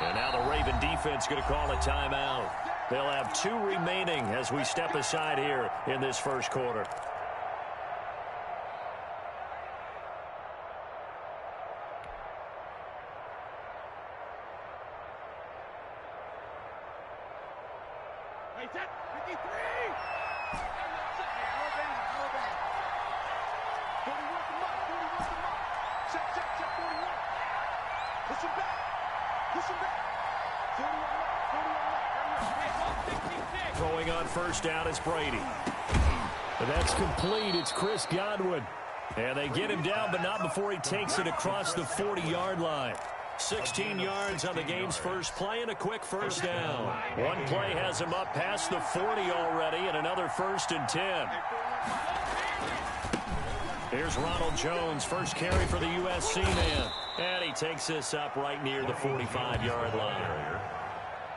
And now the Raven defense going to call a timeout. They'll have 2 remaining as we step aside here in this first quarter. Throwing on first down is Brady. And that's complete. It's Chris Godwin. And they get him down, but not before he takes it across the 40-yard line. 16 yards on the game's first play and a quick first down. One play has him up past the 40 already and another 1st and 10. Here's Ronald Jones, first carry for the USC man. And he takes this up right near the 45-yard line.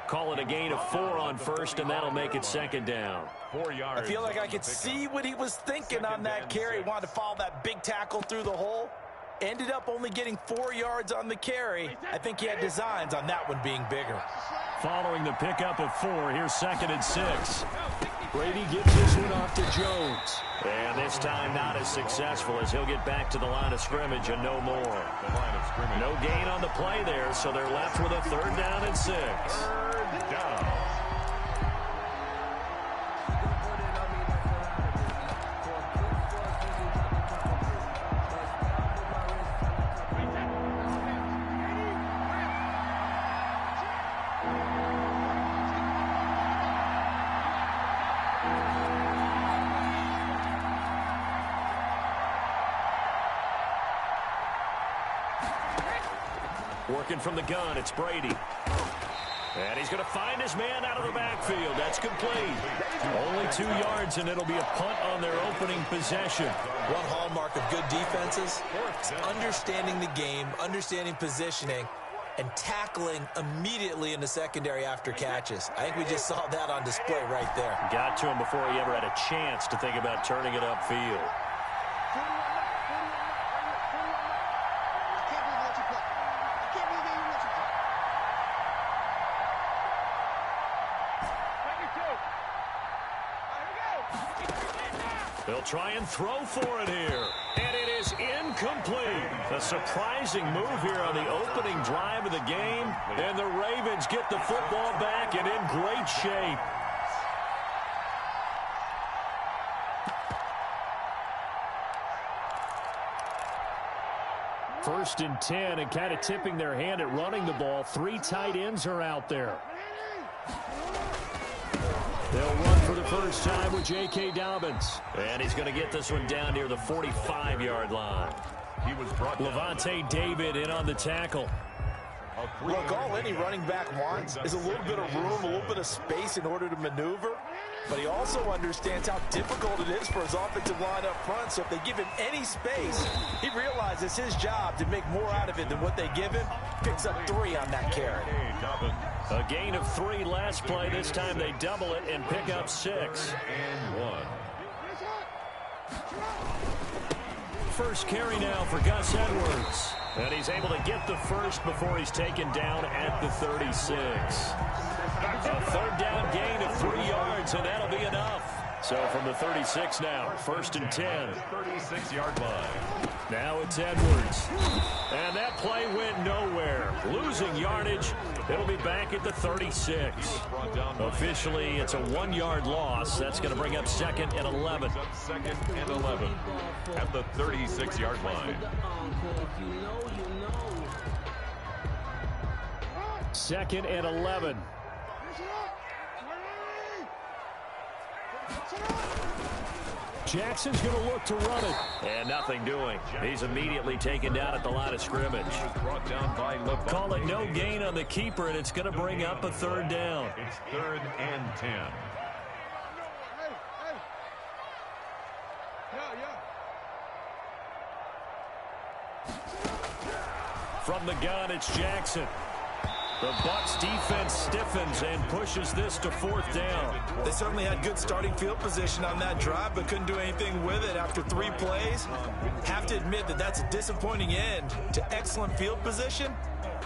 Call it a gain of 4 on first, and that'll make it 2nd down. 4 yards. I feel like I could see what he was thinking on that carry. He wanted to follow that big tackle through the hole. Ended up only getting 4 yards on the carry. I think he had designs on that one being bigger. Following the pickup of 4, here's 2nd and 6. Brady gives this one off to Jones. And this time not as successful as he'll get back to the line of scrimmage and no more. No gain on the play there, so they're left with a 3rd down and 6. 3rd down. Working from the gun, it's Brady. And he's going to find his man out of the backfield. That's complete. Only 2 yards, and it'll be a punt on their opening possession. One hallmark of good defenses, understanding the game, understanding positioning, and tackling immediately in the secondary after catches. I think we just saw that on display right there. Got to him before he ever had a chance to think about turning it upfield. They'll try and throw for it here. And it is incomplete. A surprising move here on the opening drive of the game. And the Ravens get the football back and in great shape. First and 10, and kind of tipping their hand at running the ball. 3 tight ends are out there. They'll run for the first time with J.K. Dobbins. And he's going to get this one down near the 45-yard line. He was brought Levante David in on the tackle. Look, all any running back wants is a little bit of room, a little bit of space in order to maneuver. But he also understands how difficult it is for his offensive line up front. So if they give him any space, he realizes his job to make more out of it than what they give him. Picks up 3 on that carry. A gain of 3 last play. This time they double it and pick up 6. And 1. First carry now for Gus Edwards. And he's able to get the first before he's taken down at the 36. A 3rd down gain of 3 yards, and that'll be enough. So from the 36 now, 1st and 10. 36-yard line. Now it's Edwards. And that play went nowhere. Losing yardage. It'll be back at the 36. Officially, it's a 1-yard loss. That's going to bring up 2nd and 11. 2nd and 11 at the 36-yard line. 2nd and 11. Jackson's going to look to run it. And nothing doing. He's immediately taken down at the line of scrimmage. Call it no gain on the keeper, and it's going to bring up a 3rd down. It's 3rd and 10. From the gun, it's Jackson. The Bucs defense stiffens and pushes this to 4th down. They certainly had good starting field position on that drive, but couldn't do anything with it after 3 plays. Have to admit that that's a disappointing end to excellent field position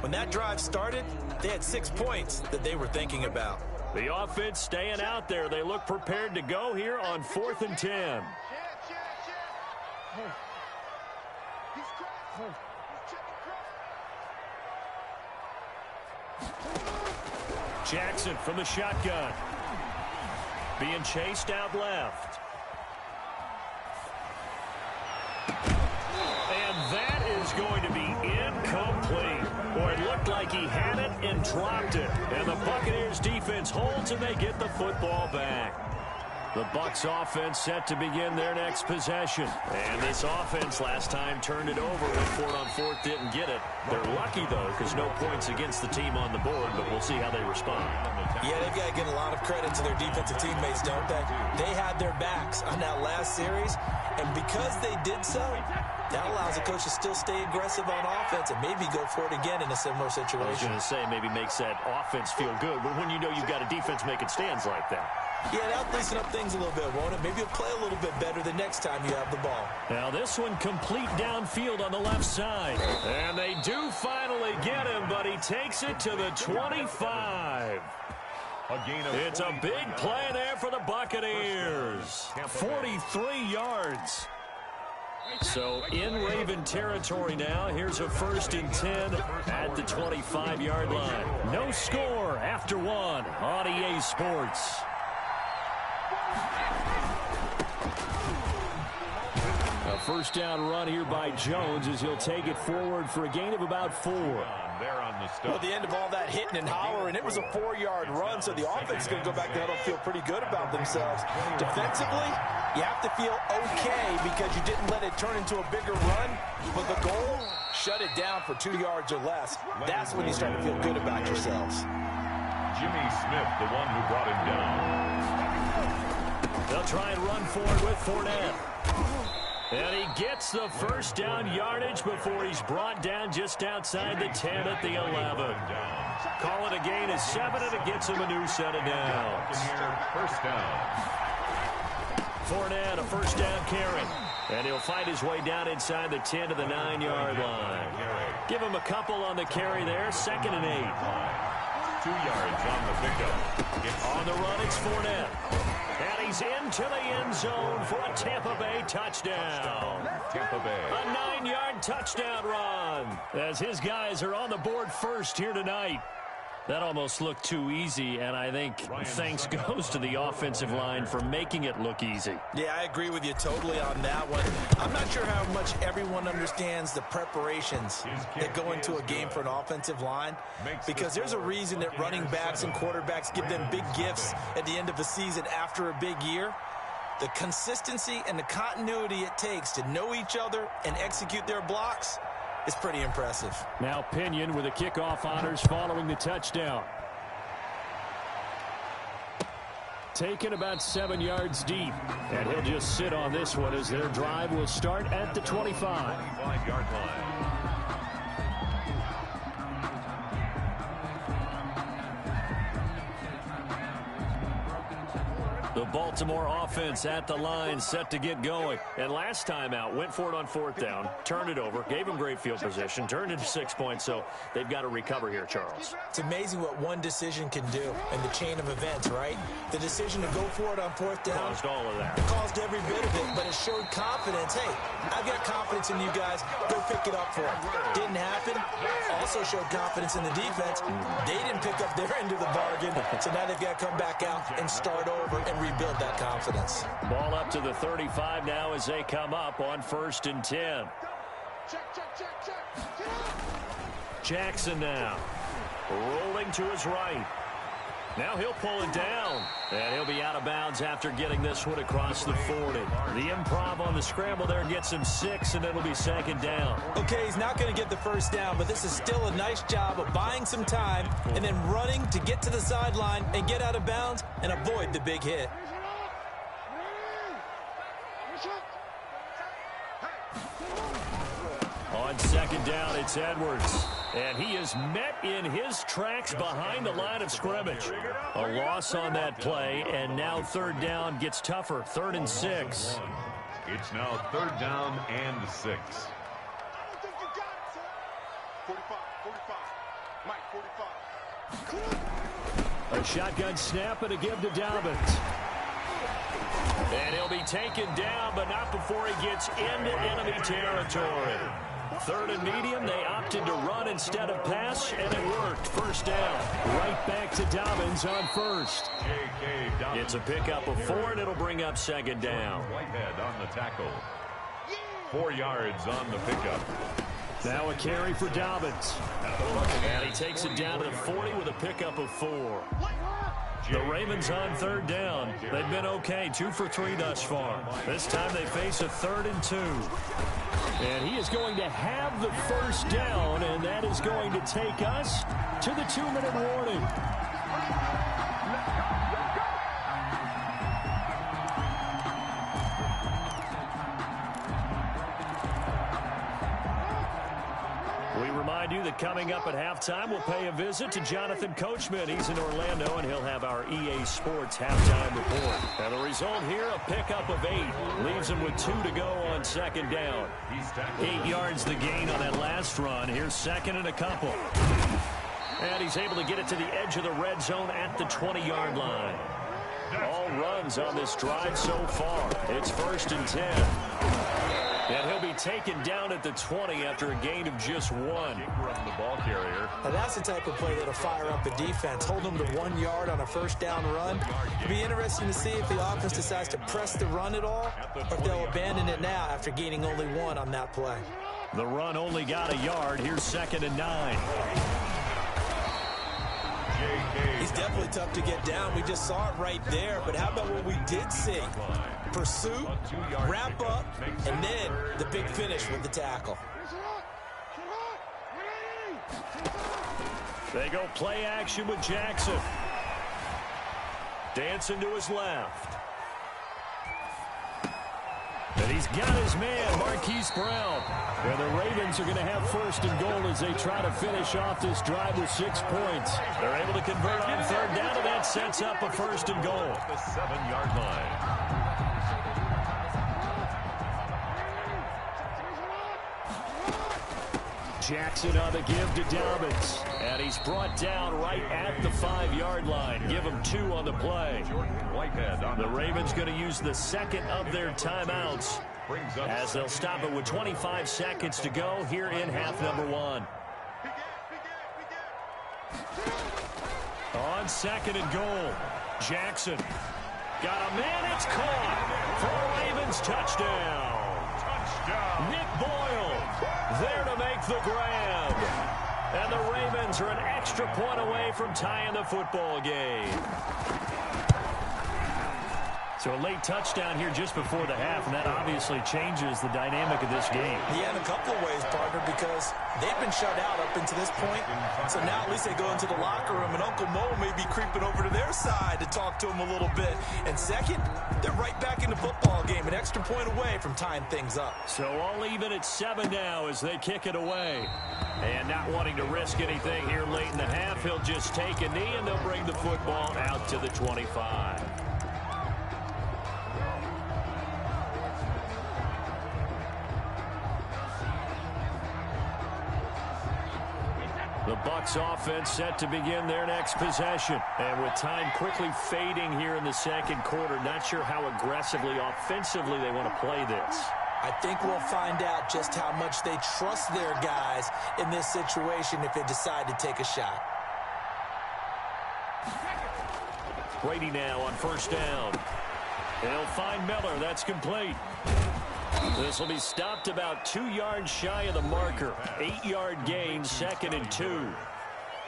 When that drive started, they had 6 points that they were thinking about. The offense staying out there. They look prepared to go here on 4th and 10. Jackson from the shotgun. Being chased out left. And that is going to be incomplete. Boy, it looked like he had it and dropped it. And the Buccaneers defense holds and they get the football back. The Bucs offense set to begin their next possession. And this offense last time turned it over. Went for it on 4th, didn't get it. They're lucky, though, because no points against the team on the board, but we'll see how they respond. Yeah, they've got to give a lot of credit to their defensive teammates, don't they? They had their backs on that last series, and because they did so, that allows the coach to still stay aggressive on offense and maybe go for it again in a similar situation. I was going to say maybe makes that offense feel good, but when you know you've got a defense making stands like that. Yeah, that'll loosen up things a little bit, won't it? Maybe you'll play a little bit better the next time you have the ball. Now this one complete downfield on the left side. And they do finally get him, but he takes it to the 25. It's a big play there for the Buccaneers. 43 yards. So in Raven territory now. Here's a 1st and 10 at the 25-yard line. No score after 1 on EA Sports. A first down run here by Jones as he'll take it forward for a gain of about 4. Well, at the end of all that hitting and hollering, it was a 4-yard run, so the offense is going to go back to huddle and feel pretty good about themselves. Defensively, you have to feel okay because you didn't let it turn into a bigger run, but the goal, shut it down for 2 yards or less. That's when you start to feel good about yourselves. Jimmy Smith, the one who brought him down. They'll try and run forward with Fournette. And he gets the first down yardage before he's brought down just outside the 10 at the 11. Call it a gain of 7, and it gets him a new set of downs. First down. Fournette, a first down carry. And he'll fight his way down inside the 10 to the 9-yard line. Give him a couple on the carry there. 2nd and 8. 2 yards on the pickup. On the run, it's Fournette. And he's into the end zone for a Tampa Bay touchdown. Tampa Bay. A 9-yard touchdown run as his guys are on the board first here tonight. That almost looked too easy, and I think thanks goes to the offensive line for making it look easy. Yeah, I agree with you totally on that one. I'm not sure how much everyone understands the preparations that go into a game for an offensive line, because there's a reason that running backs and quarterbacks give them big gifts at the end of the season after a big year. The consistency and the continuity it takes to know each other and execute their blocks is pretty impressive. Now Pinion with the kickoff honors following the touchdown. Taken about 7 yards deep. And he'll just sit on this one as their drive will start at the 25. 25-yard line. The Baltimore offense at the line, set to get going. And last time out, went for it on 4th down, turned it over, gave them great field position, turned into 6 points, so they've got to recover here, Charles. It's amazing what one decision can do in the chain of events, right? The decision to go for it on 4th down Caused all of that. caused every bit of it, but it showed confidence. Hey, I've got confidence in you guys. Go pick it up for it. Didn't happen. Also showed confidence in the defense. They didn't pick up their end of the bargain, so now they've got to come back out and start over and rebuild that confidence. Ball up to the 35 now as they come up on 1st and 10. Jackson now rolling to his right. Now he'll pull it down, and he'll be out of bounds after getting this one across the 40. The improv on the scramble there gets him 6, and it'll be 2nd down. Okay, he's not going to get the first down, but this is still a nice job of buying some time and then running to get to the sideline and get out of bounds and avoid the big hit. On 2nd down, it's Edwards. And he is met in his tracks behind the line of scrimmage. A loss on that play, and now 3rd down gets tougher. 3rd and 6. It's now 3rd down and 6. A shotgun snap and a give to Dobbins. And he'll be taken down, but not before he gets into enemy territory. Third and medium, they opted to run instead of pass, and it worked. First down. Right back to Dobbins on first. It's a pickup of 4, and it'll bring up second down. Whitehead on the tackle. 4 yards on the pickup. Now a carry for Dobbins. And he takes it down to the 40 with a pickup of 4. The Ravens on third down. They've been okay, 2 for 3 thus far. This time they face a 3rd and 2. And he is going to have the first down, and that is going to take us to the 2-minute warning. We remind you that coming up at halftime, we'll pay a visit to Jonathan Coachman. He's in Orlando, and he'll have our EA Sports halftime report. And the result here, a pickup of 8. Leaves him with 2 to go on second down. 8 yards the gain on that last run. Here's second and a couple. And he's able to get it to the edge of the red zone at the 20-yard line. All runs on this drive so far. It's 1st and 10. And he'll be taken down at the 20 after a gain of just 1. From the ball carrier. Now that's the type of play that'll fire up a defense. Hold them to 1 yard on a first down run. It'll be interesting to see if the offense decides to press the run at all, or if they'll abandon it now after gaining only 1 on that play. The run only got a yard. Here's 2nd and 9. He's definitely tough to get down. We just saw it right there. But how about what we did see? Pursuit, wrap up, and then the big finish with the tackle. They go play action with Jackson. Dancing to his left. And he's got his man, Marquise Brown. And the Ravens are going to have 1st and goal as they try to finish off this drive with 6 points. They're able to convert on third down, and that sets up a 1st and goal. The 7-yard line. Jackson on the give to Dobbins. And he's brought down right at the 5-yard line. Give him 2 on the play. The Ravens going to use the second of their timeouts as they'll stop it with 25 seconds to go here in half number 1. On 2nd and goal, Jackson. Got a man, it's caught for a Ravens touchdown. Nick Boyle there to make the grab. And the Ravens are an extra point away from tying the football game. So a late touchdown here just before the half, and that obviously changes the dynamic of this game. Yeah, in a couple of ways, partner, because they've been shut out up until this point. So now at least they go into the locker room, and Uncle Mo may be creeping over to their side to talk to him a little bit. And second, they're right back in the football game, an extra point away from tying things up. So all even at 7 now as they kick it away. And not wanting to risk anything here late in the half, he'll just take a knee, and they'll bring the football out to the 25. The Bucs offense set to begin their next possession. And with time quickly fading here in the second quarter, not sure how aggressively, offensively they want to play this. I think we'll find out just how much they trust their guys in this situation if they decide to take a shot. Brady now on first down. They'll find Miller. That's complete. This will be stopped about 2 yards shy of the marker. 8-yard gain, 2nd and 2.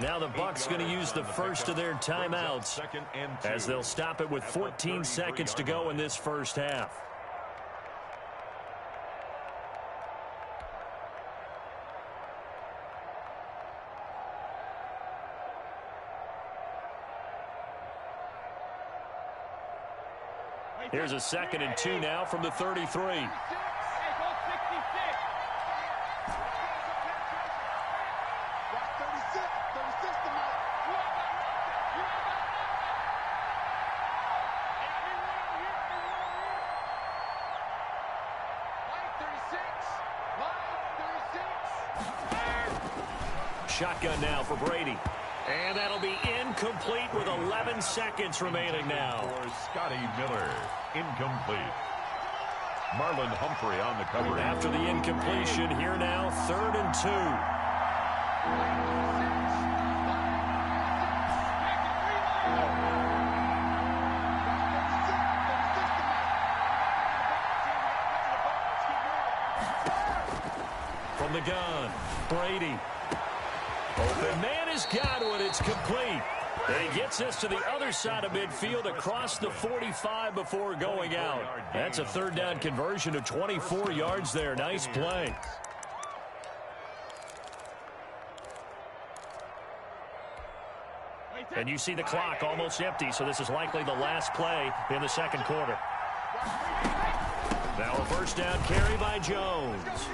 Now the Bucs going to use the first of their timeouts as they'll stop it with 14 seconds to go in this first half. Here's a 2nd and 2 now from the 33. Shotgun now for Brady. And that'll be incomplete with 11 seconds remaining now. For Scotty Miller, incomplete. Marlon Humphrey on the cover. After the incompletion, here now, 3rd and 2. From the gun, Brady. Open man is Godwin. It's complete. And he gets this to the other side of midfield across the 45 before going out. That's a 3rd down conversion of 24 yards there. Nice play. And you see the clock almost empty, so this is likely the last play in the second quarter. Now a 1st down carry by Jones.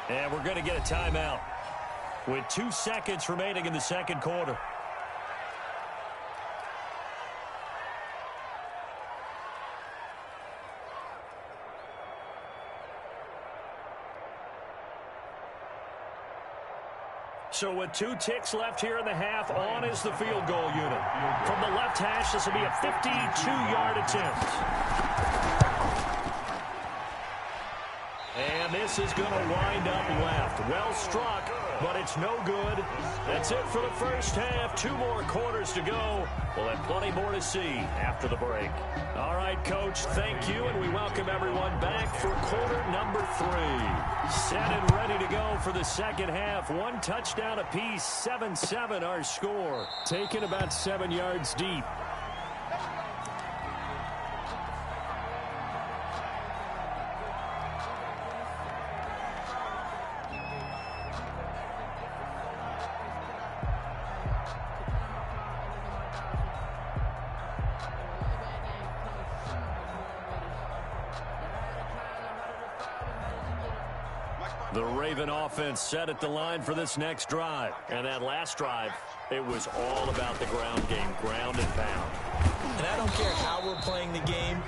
And we're going to get a timeout with 2 seconds remaining in the second quarter. So with 2 ticks left here in the half, on is the field goal unit. From the left hash, this will be a 52-yard attempt. And this is going to wind up left. Well struck, but it's no good. That's it for the first half. 2 more quarters to go. We'll have plenty more to see after the break. All right, Coach, thank you, and we welcome everyone back for quarter number 3. Set and ready to go for the second half. 1 touchdown apiece, 7-7 our score. Taken about 7 yards deep. The Raven offense set at the line for this next drive. And that last drive, it was all about the ground game, ground and pound. And I don't care how we're playing the game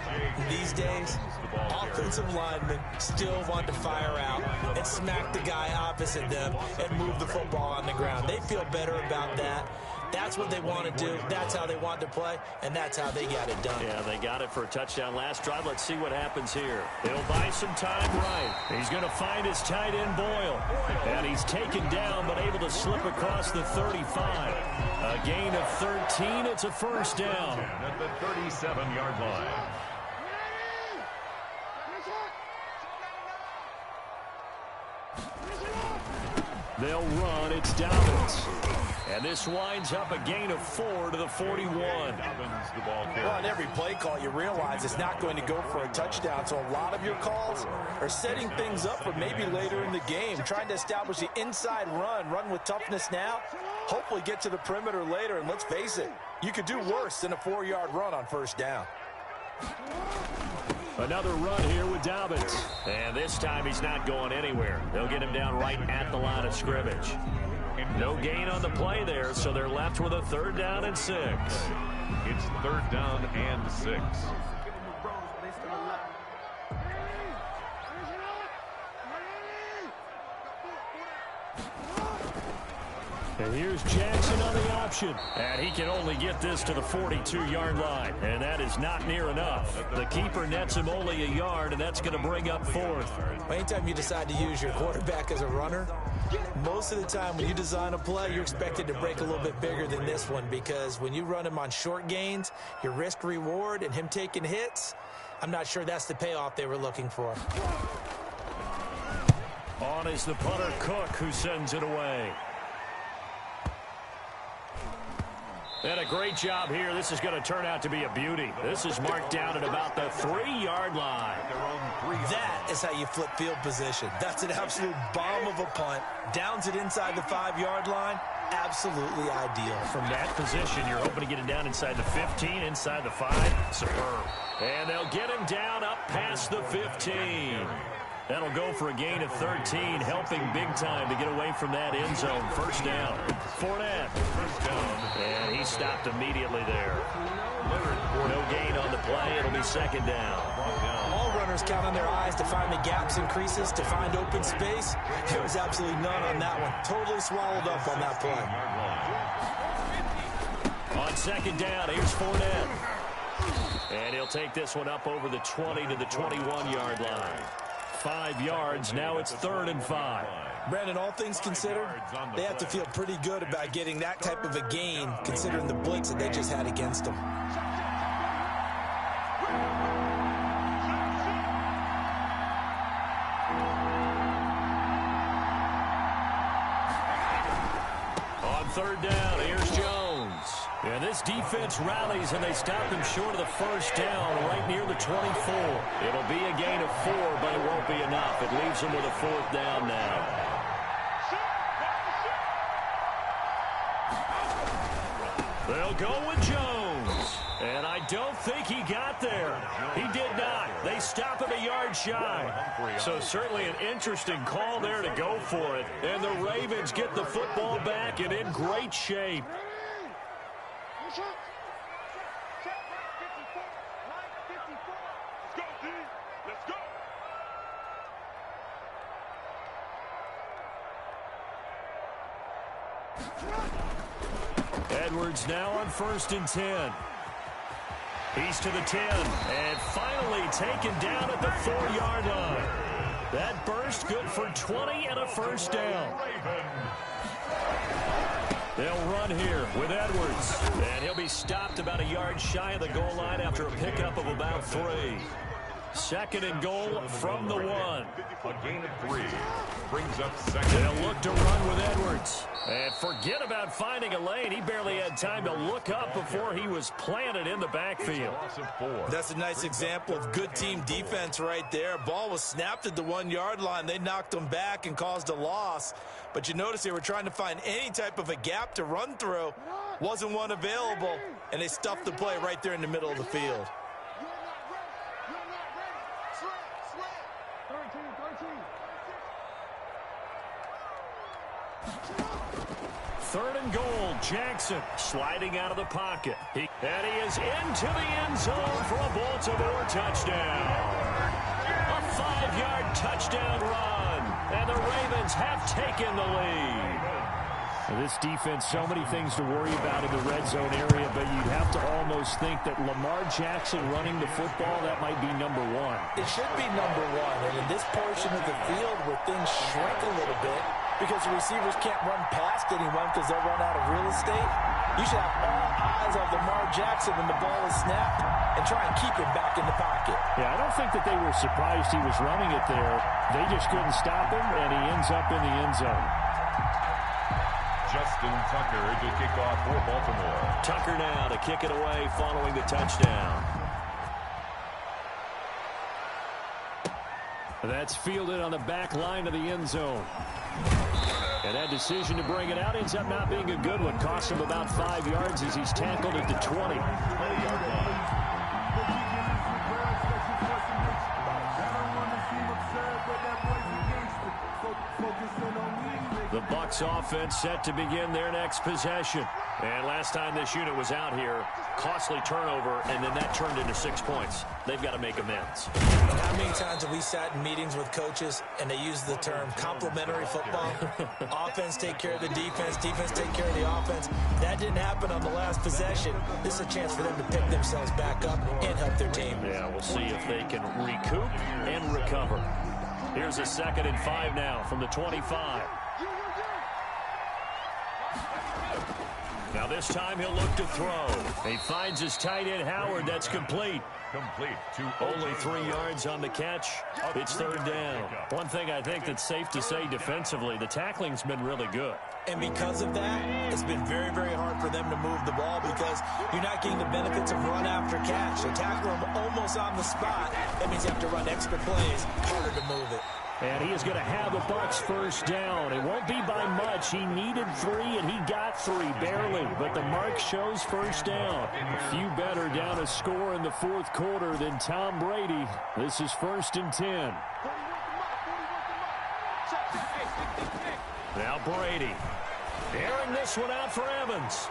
these days, offensive linemen still want to fire out and smack the guy opposite them and move the football on the ground. They feel better about that. That's what they want to do. That's how they want to play, and that's how they got it done. Yeah, they got it for a touchdown last drive. Let's see what happens here. He'll buy some time right. He's going to find his tight end, Boyle. And he's taken down, but able to slip across the 35. A gain of 13. It's a 1st down. At the 37-yard line. They'll run. It's Dobbins. And this winds up a gain of 4 to the 41. Well, on every play call, you realize it's not going to go for a touchdown. So a lot of your calls are setting things up for maybe later in the game, trying to establish the inside run with toughness now, hopefully get to the perimeter later. And let's face it, you could do worse than a 4-yard run on 1st down. Another run here with Dobbins. And this time he's not going anywhere. They'll get him down right at the line of scrimmage. No gain on the play there, so they're left with a 3rd down and 6. It's 3rd down and 6. And here's Jackson on the option. And he can only get this to the 42-yard line. And that is not near enough. The keeper nets him only a yard, and that's going to bring up 4th. Anytime you decide to use your quarterback as a runner, most of the time when you design a play, you're expected to break a little bit bigger than this one, because when you run him on short gains, your risk-reward and him taking hits, I'm not sure that's the payoff they were looking for. On is the punter, Cook, who sends it away. And a great job here. This is going to turn out to be a beauty. This is marked down at about the 3-yard line. That is how you flip field position. That's an absolute bomb of a punt. Downs it inside the 5-yard line. Absolutely ideal. From that position, you're hoping to get it down inside the 15, inside the 5. Superb. And they'll get him down up past the 15. That'll go for a gain of 13, helping big time to get away from that end zone. 1st down. Fournette. 1st down. And he stopped immediately there. No gain on the play. It'll be 2nd down. All runners receivers counting their eyes to find the gaps and creases, to find open space. There was absolutely none on that one. Totally swallowed up on that play. On second down, here's Fournette. And he'll take this one up over the 20 to the 21-yard line. 5 yards, now it's 3rd and 5. Brandon, all things considered, they have to feel pretty good about getting that type of a gain, considering the blitz that they just had against them. On 3rd down, here's Jones. And this defense rallies, and they stop him short of the 1st down, right near the 24. It'll be a gain of 4, but it won't be enough. It leaves him with a 4th down now. They'll go with Jones. And I don't think he got there. He did not. They stop him a yard shy. So certainly an interesting call there to go for it. And the Ravens get the football back and in great shape. Edwards now on 1st and 10. He's to the 10, and finally taken down at the 4-yard line. That burst good for 20 and a 1st down. They'll run here with Edwards, and he'll be stopped about a yard shy of the goal line after a pickup of about 3. 2nd and goal from the 1. A gain of 3 brings up 2nd. They'll look to run with Edwards. And forget about finding a lane. He barely had time to look up before he was planted in the backfield. That's a nice example of good team defense right there. Ball was snapped at the 1-yard line. They knocked him back and caused a loss. But you notice they were trying to find any type of a gap to run through. Wasn't one available, and they stuffed the play right there in the middle of the field. 3rd and goal, Jackson sliding out of the pocket. And he is into the end zone for a Baltimore touchdown. A 5-yard touchdown run, and the Ravens have taken the lead. This defense, so many things to worry about in the red zone area, but you'd have to almost think that Lamar Jackson running the football, that might be number 1. It should be number 1, and in this portion of the field where things shrink a little bit, because the receivers can't run past anyone because they'll run out of real estate, you should have all eyes on Lamar Jackson when the ball is snapped and try and keep him back in the pocket. Yeah, I don't think that they were surprised he was running it there. They just couldn't stop him, and he ends up in the end zone. Justin Tucker to kick off for Baltimore. Tucker now to kick it away following the touchdown. That's fielded on the back line of the end zone. And that decision to bring it out ends up not being a good one. Cost him about 5 yards as he's tackled at the 20. The Bucs offense set to begin their next possession. And last time this unit was out here, costly turnover, and then that turned into 6 points. They've got to make amends. How many times have we sat in meetings with coaches and they use the term complementary football? Offense take care of the defense, defense take care of the offense. That didn't happen on the last possession. This is a chance for them to pick themselves back up and help their team. Yeah, we'll see if they can recoup and recover. Here's a 2nd and 5 now from the 25. Now this time he'll look to throw. He finds his tight end Howard. That's complete. Complete to only 3 yards on the catch. It's 3rd down. One thing I think that's safe to say defensively, the tackling's been really good. And because of that, it's been very, very hard for them to move the ball because you're not getting the benefits of run after catch. So tackle them almost on the spot. That means you have to run extra plays, harder to move it. And he is going to have the Bucs 1st down. It won't be by much. He needed 3, and he got 3, barely. But the mark shows 1st down. A few better down a score in the 4th quarter than Tom Brady. This is 1st and 10. Now Brady. Airing this one out for Evans.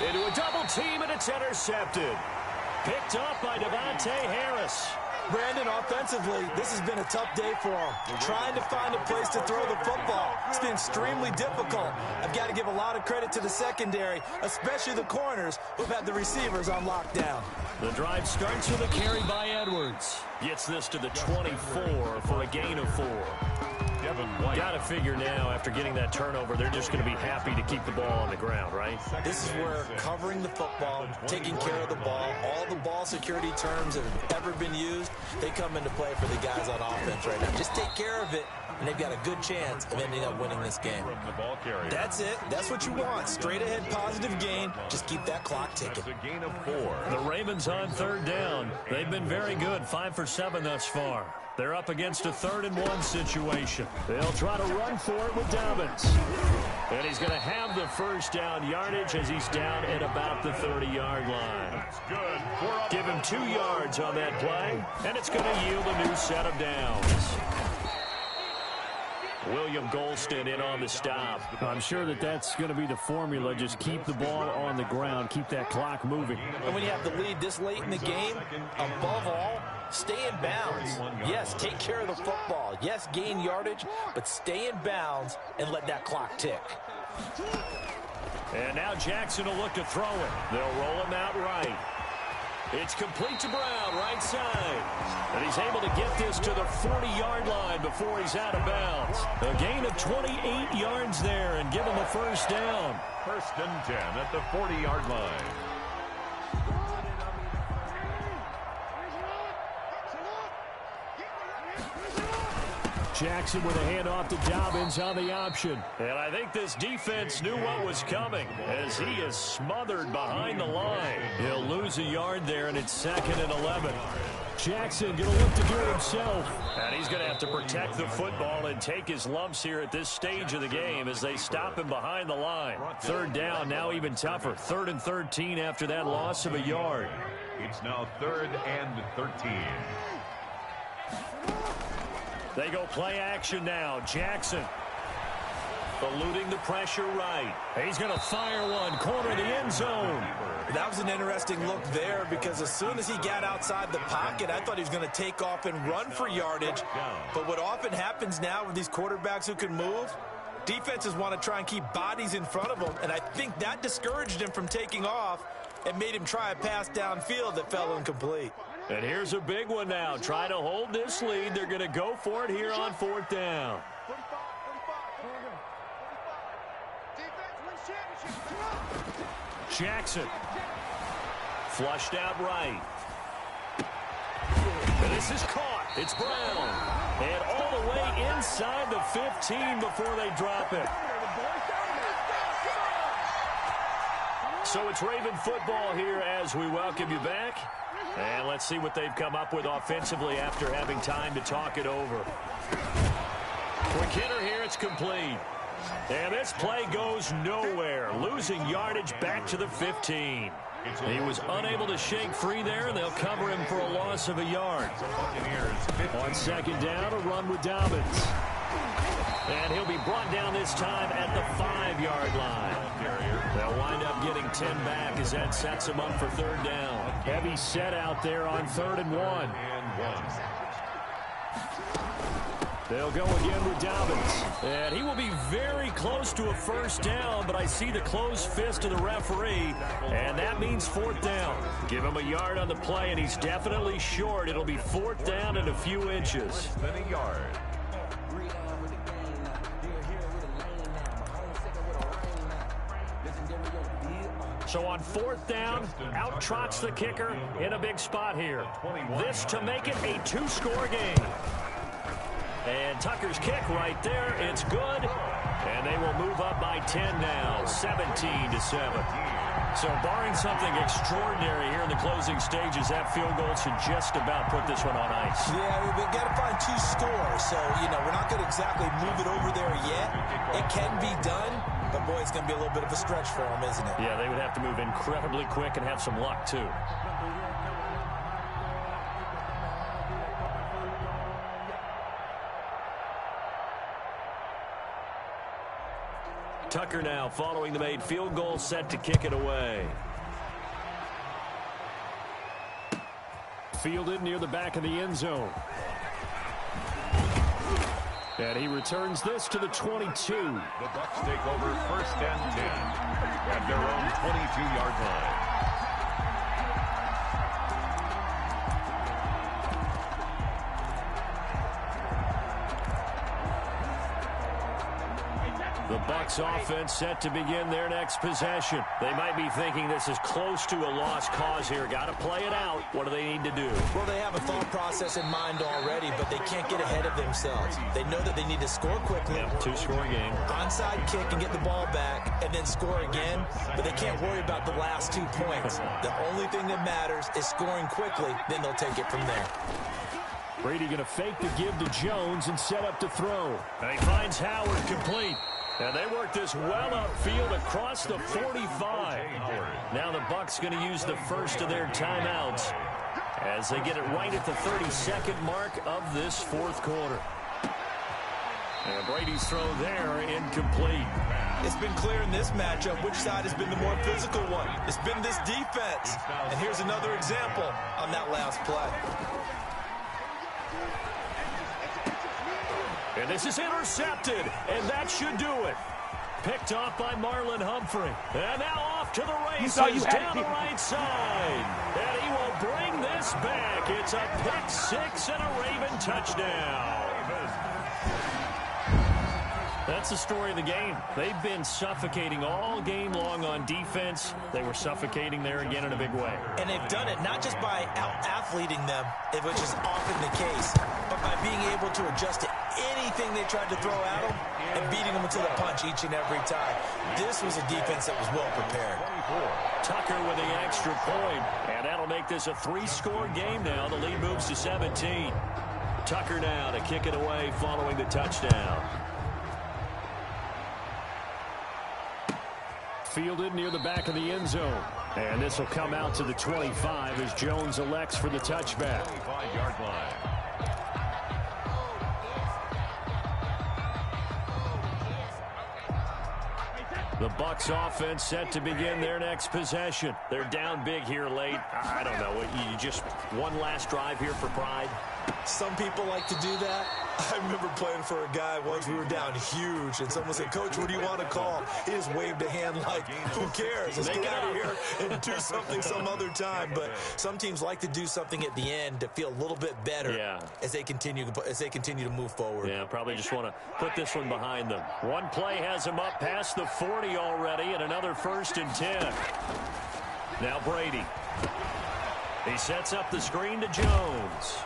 Into a double team, and it's intercepted. Picked up by Devontae Harris. Brandon, offensively, this has been a tough day for him. Trying to find a place to throw the football. It's been extremely difficult. I've got to give a lot of credit to the secondary, especially the corners who've had the receivers on lockdown. The drive starts with a carry by Edwards. Gets this to the 24 for a gain of 4. Got to figure now, after getting that turnover, they're just going to be happy to keep the ball on the ground, right? This is where covering the football, taking care of the ball, all the ball security terms that have ever been used, they come into play for the guys on offense right now. Just take care of it, and they've got a good chance of ending up winning this game. That's it. That's what you want. Straight ahead positive gain. Just keep that clock ticking. A gain of 4. The Ravens on 3rd down. They've been very good, 5 for 7 thus far. They're up against a 3rd and 1 situation. They'll try to run for it with Dobbins. And he's going to have the first down yardage as he's down at about the 30-yard line. That's good. Give him 2 yards on that play, and it's going to yield a new set of downs. William Golston in on the stop. I'm sure that's going to be the formula. Just keep the ball on the ground. Keep that clock moving. And when you have the lead this late in the game, above all, stay in bounds. Yes, take care of the football. Yes, gain yardage, but stay in bounds and let that clock tick. And now Jackson will look to throw it. They'll roll him out right. It's complete to Brown, right side. And he's able to get this to the 40-yard line before he's out of bounds. A gain of 28 yards there and give him a first down. 1st and 10 at the 40-yard line. Jackson with a handoff to Dobbins on the option. And I think this defense knew what was coming as he is smothered behind the line. He'll lose a yard there, and it's 2nd and 11. Jackson going to look to do it himself. And he's going to have to protect the football and take his lumps here at this stage of the game as they stop him behind the line. 3rd down, now even tougher. 3rd and 13 after that loss of a yard. It's now 3rd and 13. They go play action now. Jackson eluding the pressure right. He's going to fire one, corner of the end zone. That was an interesting look there because as soon as he got outside the pocket, I thought he was going to take off and run for yardage. But what often happens now with these quarterbacks who can move, defenses want to try and keep bodies in front of them, and I think that discouraged him from taking off and made him try a pass downfield that fell incomplete. And here's a big one now. Try to hold this lead. They're going to go for it here on 4th down. Jackson. Flushed out right. And this is caught. It's Brown. And all the way inside the 15 before they drop it. So it's Raven football here as we welcome you back. And let's see what they've come up with offensively after having time to talk it over. Quick hitter here, it's complete. And this play goes nowhere. Losing yardage back to the 15. He was unable to shake free there, and they'll cover him for a loss of a yard. On 2nd down, a run with Dobbins. And he'll be brought down this time at the 5-yard line. They'll wind up getting 10 back as that sets him up for 3rd down. Heavy set out there on 3rd and 1. They'll go again with Dobbins. And he will be very close to a first down, but I see the closed fist of the referee, and that means 4th down. Give him a yard on the play, and he's definitely short. It'll be 4th down and a few inches. Then a yard. So on 4th down, out trots the kicker in a big spot here. This to make it a 2-score game. And Tucker's kick right there, it's good. And they will move up by 10 now, 17-7. So barring something extraordinary here in the closing stages, that field goal should just about put this one on ice. Yeah, we've got to find 2 scores. So, we're not going to exactly move it over there yet. It can be done, but boy, it's going to be a little bit of a stretch for them, isn't it? Yeah, they would have to move incredibly quick and have some luck, too. Tucker now following the made field goal, set to kick it away. Fielded near the back of the end zone. And he returns this to the 22. The Bucs take over 1st and 10 at their own 22-yard line. The Bucs offense set to begin their next possession. They might be thinking this is close to a lost cause here. Got to play it out. What do they need to do? Well, they have a thought process in mind already, but they can't get ahead of themselves. They know that they need to score quickly. Yeah, 2-score game. Onside kick and get the ball back and then score again, but they can't worry about the last 2 points. The only thing that matters is scoring quickly, then they'll take it from there. Brady going to fake the give to Jones and set up to throw. And he finds Howard complete. And they work this well upfield across the 45. Now the Bucs going to use the first of their timeouts as they get it right at the 32nd mark of this 4th quarter. And Brady's throw there incomplete. It's been clear in this matchup which side has been the more physical one. It's been this defense. And here's another example on that last play. And this is intercepted, and that should do it. Picked off by Marlon Humphrey. And now off to the races down the right side. And he will bring this back. It's a pick six and a Raven touchdown. That's the story of the game. They've been suffocating all game long on defense. They were suffocating there again in a big way. And they've done it not just by out-athleting them, which is often the case, but by being able to adjust to anything they tried to throw at them and beating them to the punch each and every time. This was a defense that was well prepared. Tucker with the extra point, and that'll make this a 3-score game now. The lead moves to 17. Tucker now to kick it away following the touchdown. Fielded near the back of the end zone. And this will come out to the 25 as Jones elects for the touchback. 25-yard line. The Bucs offense set to begin their next possession. They're down big here late. I don't know. You just one last drive here for pride? Some people like to do that. I remember playing for a guy once. We were down huge, and someone said, "Coach, what do you want to call?" He just waved a hand like, who cares? Let's get out of here and do something some other time. But some teams like to do something at the end to feel a little bit better as they continue to move forward. Yeah, probably just want to put this one behind them. One play has them up past the 40 already, and another 1st and 10. Now Brady. He sets up the screen to Jones.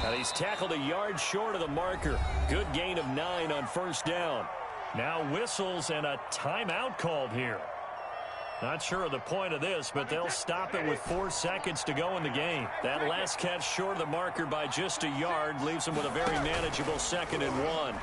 And he's tackled a yard short of the marker. Good gain of 9 on 1st down. Now whistles and a timeout called here. Not sure of the point of this, but they'll stop it with 4 seconds to go in the game. That last catch short of the marker by just a yard leaves them with a very manageable 2nd and 1.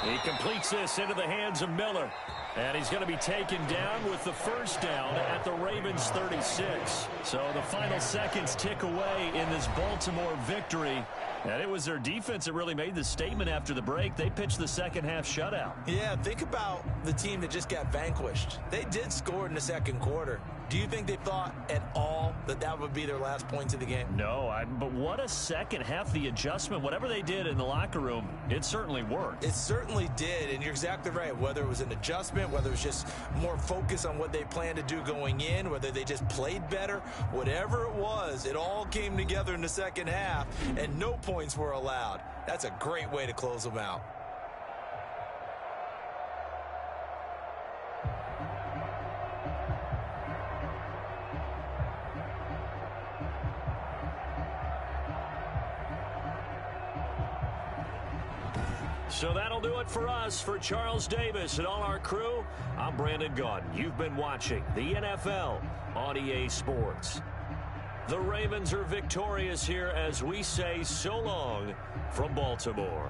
He completes this into the hands of Miller. And he's going to be taken down with the 1st down at the Ravens 36. So the final seconds tick away in this Baltimore victory. And it was their defense that really made the statement after the break. They pitched the second half shutout. Yeah, think about the team that just got vanquished. They did score in the 2nd quarter. Do you think they thought at all that that would be their last points of the game? No, but what a second half. The adjustment, whatever they did in the locker room, it certainly worked. It certainly did, and you're exactly right. Whether it was an adjustment, whether it was just more focus on what they planned to do going in, whether they just played better, whatever it was, it all came together in the second half, and no points were allowed. That's a great way to close them out. So that'll do it for us. For Charles Davis and all our crew, I'm Brandon Gaudin. You've been watching the NFL on EA Sports. The Ravens are victorious here as we say so long from Baltimore.